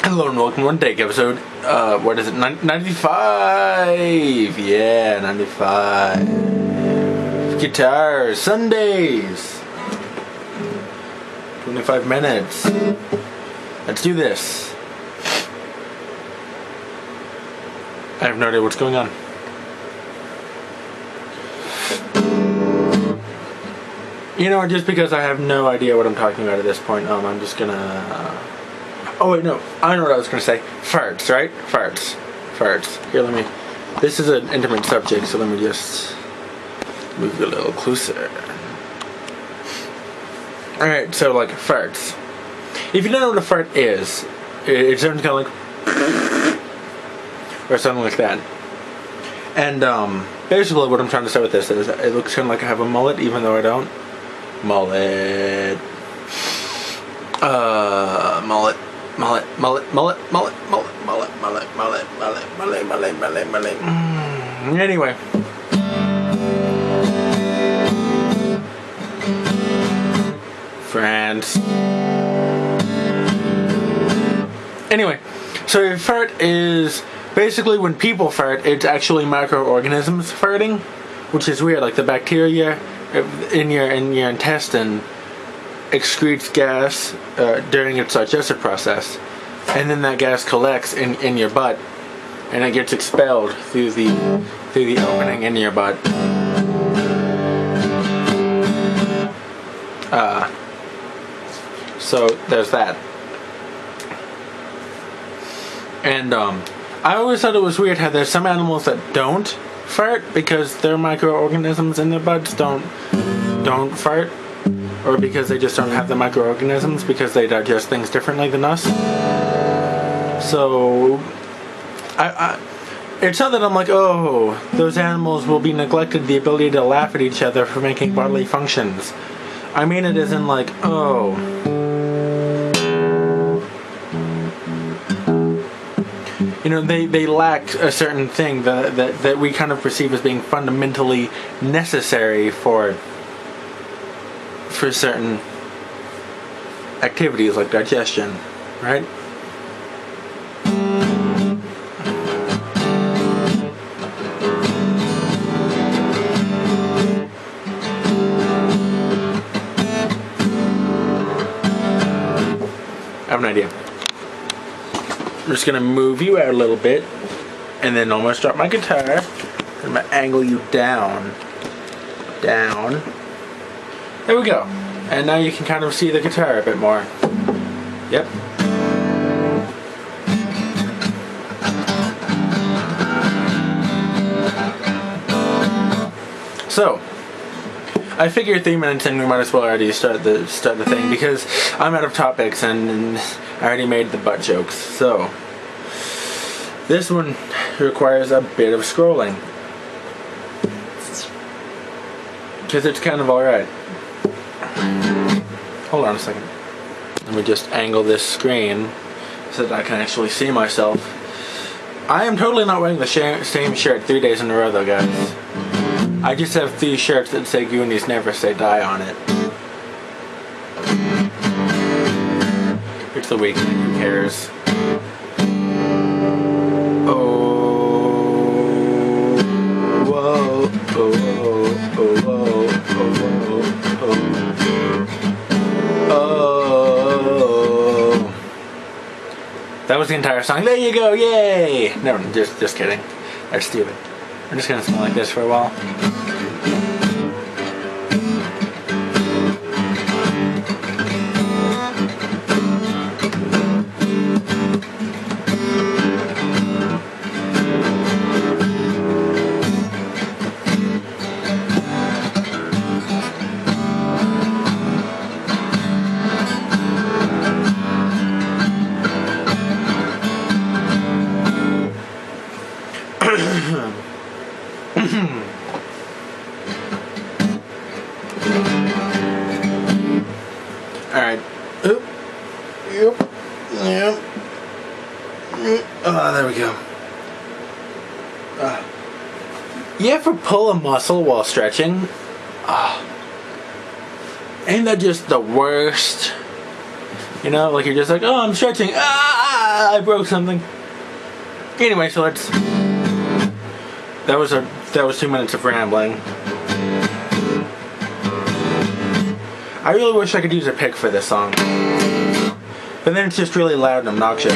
Hello and welcome to one take episode. What is it? 95. Yeah, 95. Guitar Sundays. 25 minutes. Let's do this. I have no idea what's going on. You know, just because I have no idea what I'm talking about at this point, I'm just gonna. Oh wait, no. I know what I was gonna say. Farts, right? Farts. Here, let me. This is an intimate subject, so let me just move you a little closer. All right, so like farts. If you don't know what a fart is, it sounds kind of like, or something like that. And basically, what I'm trying to say with this is, it looks kind of like I have a mullet, even though I don't. Mullet. Anyway. France. Anyway, so a fart is basically when people fart, it's actually microorganisms farting, which is weird. Like the bacteria in your intestine excretes gas during its digestive process, and then that gas collects in your butt, and it gets expelled through the opening in your butt. So there's that. And I always thought it was weird how there's some animals that don't fart because their microorganisms in their butts don't fart, or because they just don't have the microorganisms because they digest things differently than us. So it's not that I'm like, oh, those animals will be neglected the ability to laugh at each other for making bodily functions. I mean it isn't like, oh, you know, they lack a certain thing that we kind of perceive as being fundamentally necessary for certain activities like digestion, right? I have an idea. I'm just gonna move you out a little bit, and then I'm gonna start my guitar. I'm gonna angle you down. There we go. And now you can kind of see the guitar a bit more. Yep. So, I figure 3 minutes in we might as well already start the thing because I'm out of topics and I already made the butt jokes. So, this one requires a bit of scrolling because it's kind of alright. Hold on a second. Let me just angle this screen so that I can actually see myself. I am totally not wearing the same shirt 3 days in a row though, guys. I just have 3 shirts that say Goonies Never Say Die on it. It's the weekend, who cares? That was the entire song. There you go, yay! No, just kidding. That's stupid. I'm just gonna smell like this for a while. Alright. Oop. Yep. Oh, there we go. You ever pull a muscle while stretching? Ain't that just the worst? You know, like you're just like, oh, I'm stretching. I broke something. Anyway, so let's. That was 2 minutes of rambling. I really wish I could use a pick for this song, but then it's just really loud and obnoxious.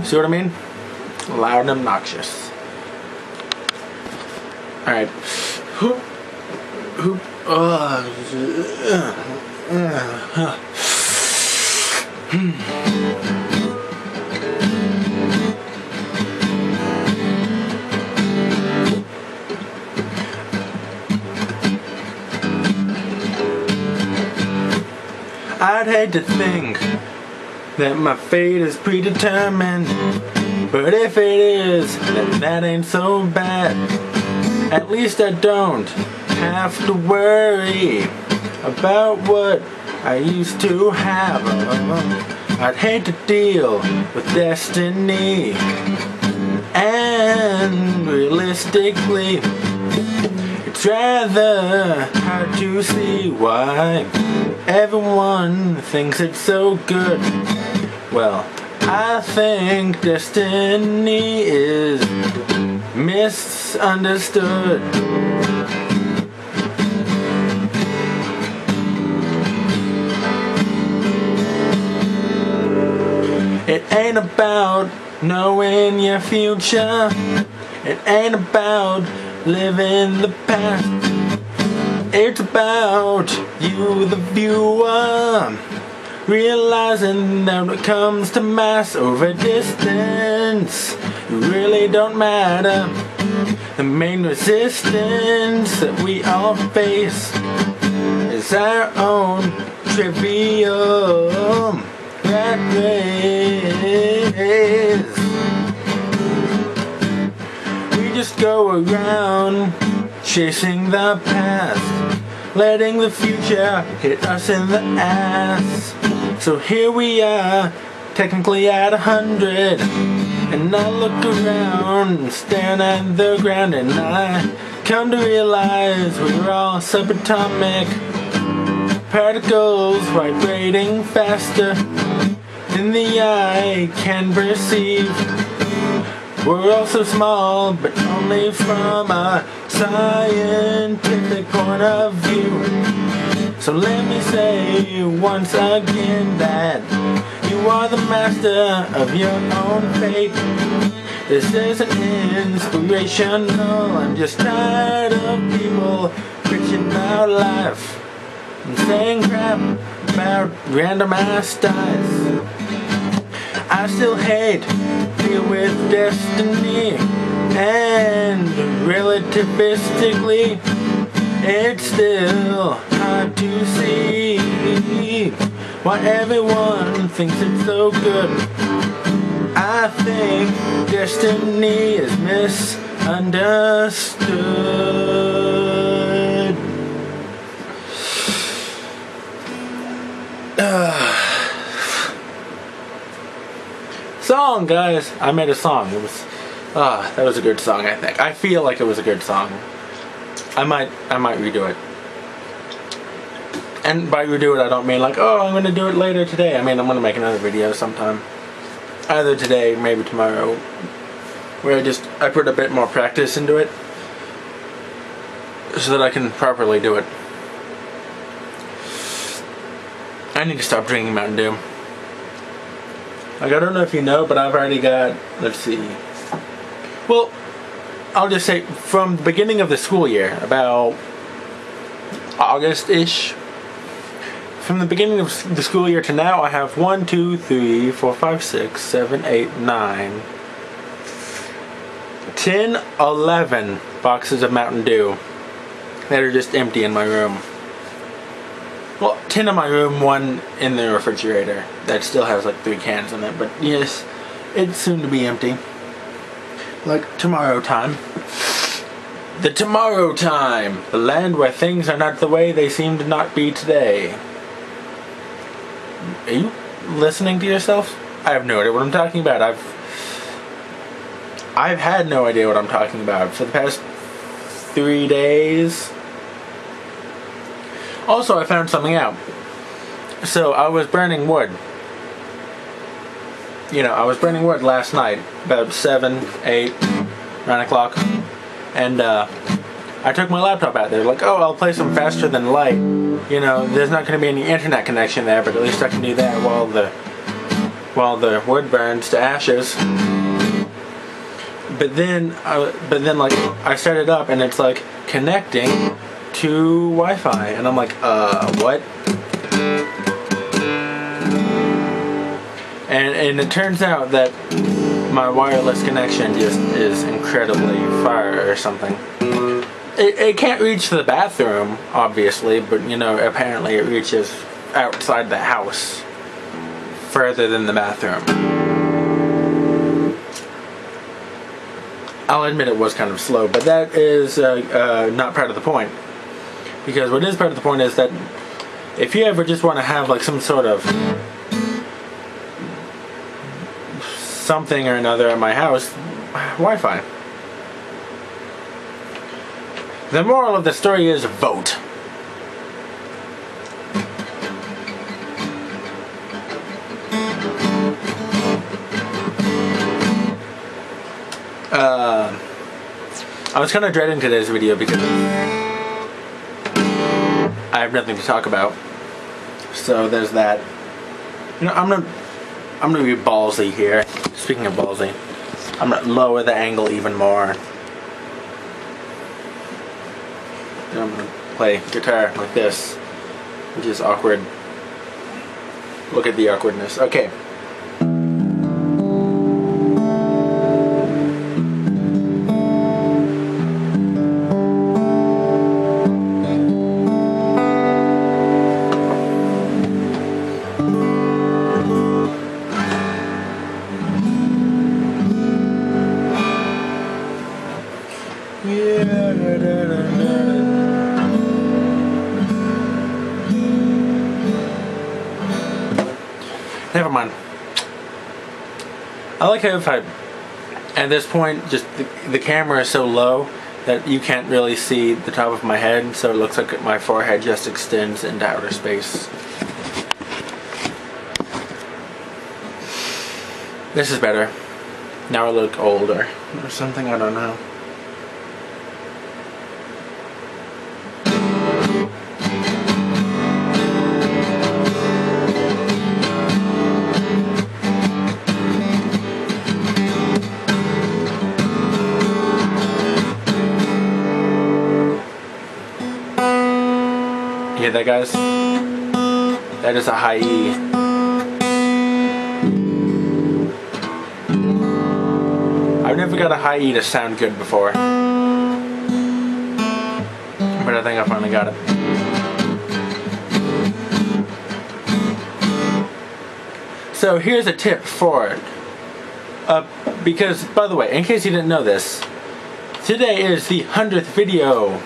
See what I mean? Loud and obnoxious. Alright. I'd hate to think that my fate is predetermined, but if it is, then that ain't so bad. At least I don't have to worry about what I used to have. I'd hate to deal with destiny, and realistically, it's rather hard to see why everyone thinks it's so good. Well, I think destiny is misunderstood. It ain't about knowing your future. It ain't about living the past. It's about you, the viewer, realizing that when it comes to mass over distance, you really don't matter. The main resistance that we all face is our own trivial rat race. We just go around chasing the past, letting the future hit us in the ass. So here we are, technically at 100, and I look around and stand at the ground, and I come to realize we're all subatomic particles vibrating faster than the eye can perceive. We're all so small, but only from a scientific point of view. So let me say once again that you are the master of your own fate. This isn't inspirational. I'm just tired of people bitching about life and saying crap about random ass dice. I still hate deal with destiny, and relativistically, it's still hard to see why everyone thinks it's so good. I think destiny is misunderstood. Song, guys. I made a song. It was that was a good song, I think. I feel like it was a good song. I might redo it. And by redo it, I don't mean like, oh, I'm gonna do it later today. I mean, I'm gonna make another video sometime. Either today, maybe tomorrow, where I put a bit more practice into it so that I can properly do it. I need to stop drinking Mountain Dew. Like, I don't know if you know, but I've already got, let's see. Well, I'll just say from the beginning of the school year, about August-ish, from the beginning of the school year to now, I have 1, 2, 3, 4, 5, 6, 7, 8, 9, 10, 11 boxes of Mountain Dew that are just empty in my room. Well, 10 in my room, 1 in the refrigerator that still has like 3 cans in it, but yes, it's soon to be empty. Like tomorrow time. The tomorrow time! The land where things are not the way they seem to not be today. Are you listening to yourself? I have no idea what I'm talking about. I've had no idea what I'm talking about for the past 3 days. Also, I found something out. So I was burning wood. I was burning wood last night, about 7, 8, 9 o'clock. And I took my laptop out there, like, oh, I'll play some Faster Than Light. There's not going to be any internet connection there, but at least I can do that while the wood burns to ashes. But then like, I set it up and it's like connecting to Wi-Fi, and I'm like, what? And it turns out that my wireless connection just is incredibly far or something. It can't reach the bathroom, obviously, but apparently it reaches outside the house further than the bathroom. I'll admit it was kind of slow, but that is not part of the point. Because what is part of the point is that if you ever just want to have like some sort of something or another at my house, Wi-Fi. The moral of the story is vote. I was kind of dreading today's video because I have nothing to talk about. So there's that. I'm gonna be ballsy here. Speaking of ballsy, I'm gonna lower the angle even more. And I'm gonna play guitar like this, which is awkward. Look at the awkwardness. Okay. Never mind. I like how if at this point, just the camera is so low that you can't really see the top of my head, so it looks like my forehead just extends into outer space. This is better. Now I look older or something, I don't know. You hear that, guys? That is a high E. I've never got a high E to sound good before, but I think I finally got it. So here's a tip for it. Because, by the way, in case you didn't know this, today is the 100th video.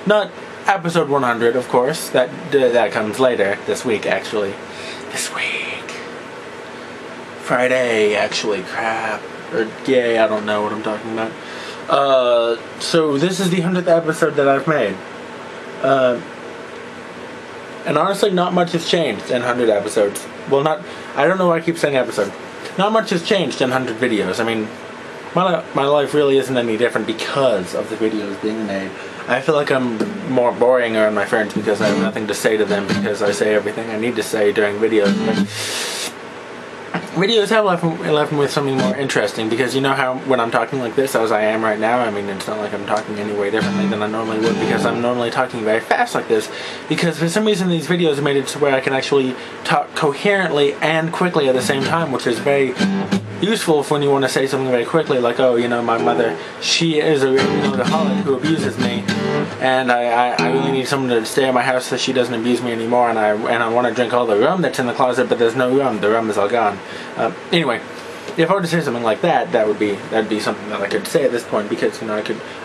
Not episode 100, of course. That comes later, this week, actually. This week. Friday, actually. Crap. Or yay, I don't know what I'm talking about. So this is the 100th episode that I've made. And honestly, not much has changed in 100 episodes. Well, I don't know why I keep saying episode. Not much has changed in 100 videos. I mean, my life really isn't any different because of the videos being made. I feel like I'm more boring around my friends because I have nothing to say to them because I say everything I need to say during videos. But videos have left me with something more interesting because you know how when I'm talking like this as I am right now, I mean, it's not like I'm talking any way differently than I normally would because I'm normally talking very fast like this because for some reason these videos made it to where I can actually talk coherently and quickly at the same time, which is very useful when you want to say something very quickly, like, oh, you know, my mother, she is a alcoholic who abuses me, and I really need someone to stay at my house so she doesn't abuse me anymore, and I want to drink all the rum that's in the closet, but there's no rum, the rum is all gone. Anyway, if I were to say something like that, that'd be something that I could say at this point, because, you know,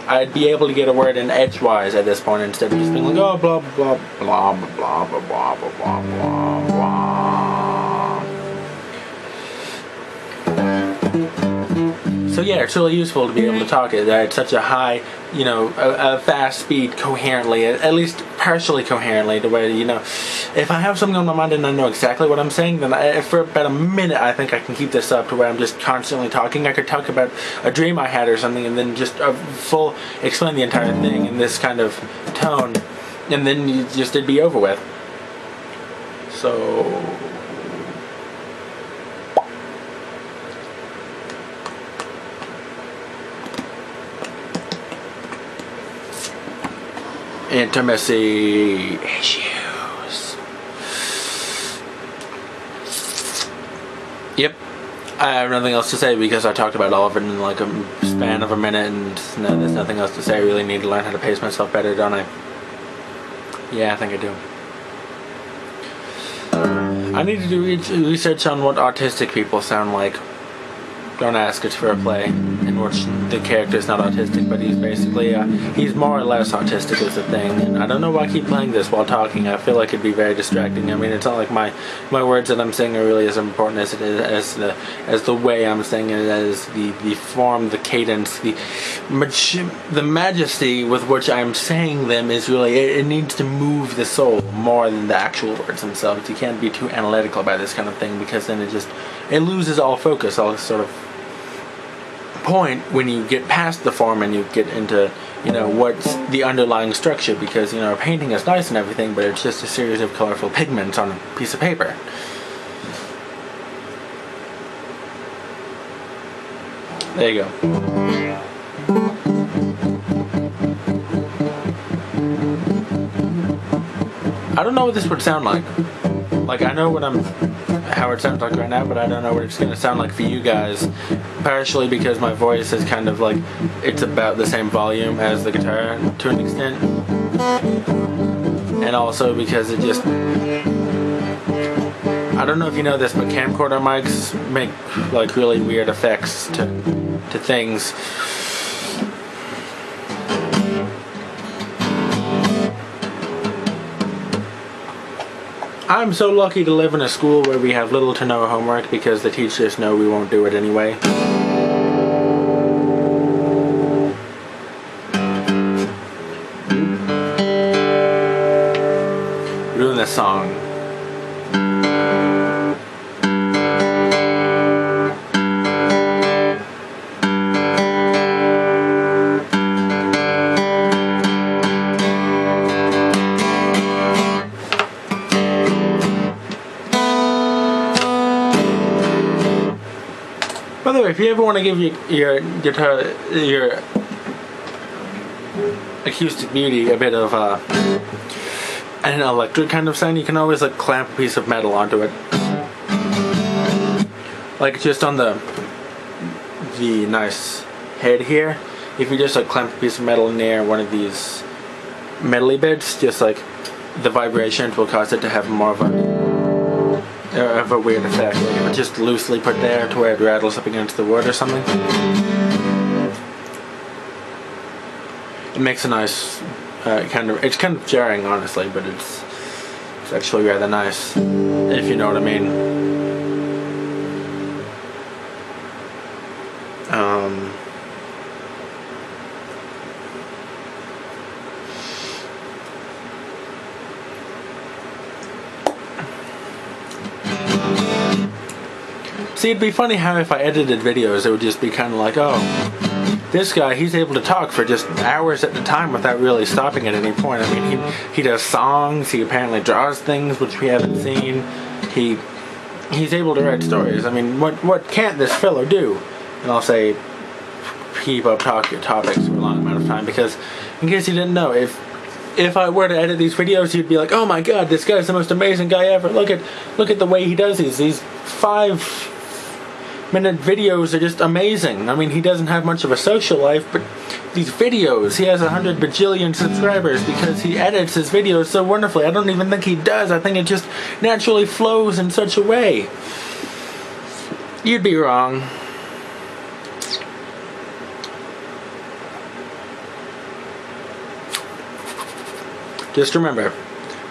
I'd be able to get a word in edgewise at this point instead of just being like, oh, blah, blah, blah, blah, blah, blah, blah, blah, blah, blah, blah. So yeah, it's really useful to be able to talk at such a high, you know, a fast speed coherently, at least partially coherently, the way, you know, if I have something on my mind and I know exactly what I'm saying, then for about a minute I think I can keep this up to where I'm just constantly talking. I could talk about a dream I had or something and then just explain the entire thing in this kind of tone, and then it'd be over with. So... intimacy issues. Yep. I have nothing else to say because I talked about all of it in like a span of a minute, and there's nothing else to say. I really need to learn how to pace myself better, don't I? Yeah, I think I do. I need to do research on what autistic people sound like. Don't ask, it's for a play in which the character's not autistic, but he's basically, he's more or less autistic is the thing. And I don't know why I keep playing this while talking. I feel like it'd be very distracting. I mean, it's not like my words that I'm saying are really as important as it is as the way I'm saying it, as the form, the cadence, the majesty with which I'm saying them is really, it needs to move the soul more than the actual words themselves. You can't be too analytical about this kind of thing, because then it loses all focus, all sort of point when you get past the form and you get into, you know, what's the underlying structure, because, you know, a painting is nice and everything, but it's just a series of colorful pigments on a piece of paper. There you go. I don't know what this would sound like. Like, I know how it sounds like right now, but I don't know what it's gonna sound like for you guys. Partially because my voice is kind of like, it's about the same volume as the guitar to an extent, and also because it just, I don't know if you know this, but camcorder mics make like really weird effects to things. I'm so lucky to live in a school where we have little to no homework because the teachers know we won't do it anyway. We're doing this song. By the way, if you ever want to give your guitar, your acoustic beauty a bit of an electric kind of sound, you can always like clamp a piece of metal onto it, like just on the nice head here. If you just like clamp a piece of metal near one of these metally bits, just like the vibrations will cause it to have more of a weird effect. Like if it's just loosely put there to where it rattles up against the wood or something, it makes a nice it's kind of jarring, honestly, but it's actually rather nice, if you know what I mean. See, it'd be funny how if I edited videos, it would just be kind of like, oh, this guy, he's able to talk for just hours at a time without really stopping at any point. I mean, he does songs, he apparently draws things, which we haven't seen. He's able to write stories. I mean, what can't this fellow do? And I'll say, keep up topics for a long amount of time, because in case you didn't know, if I were to edit these videos, you'd be like, oh my god, this guy's the most amazing guy ever. Look at the way he does these 5-minute videos are just amazing. I mean, he doesn't have much of a social life, but these videos, he has 100 bajillion subscribers because he edits his videos so wonderfully. I don't even think he does. I think it just naturally flows in such a way. You'd be wrong. Just remember,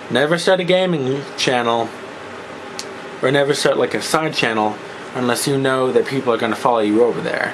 never start a gaming channel, or never start like a side channel, unless you know that people are going to follow you over there.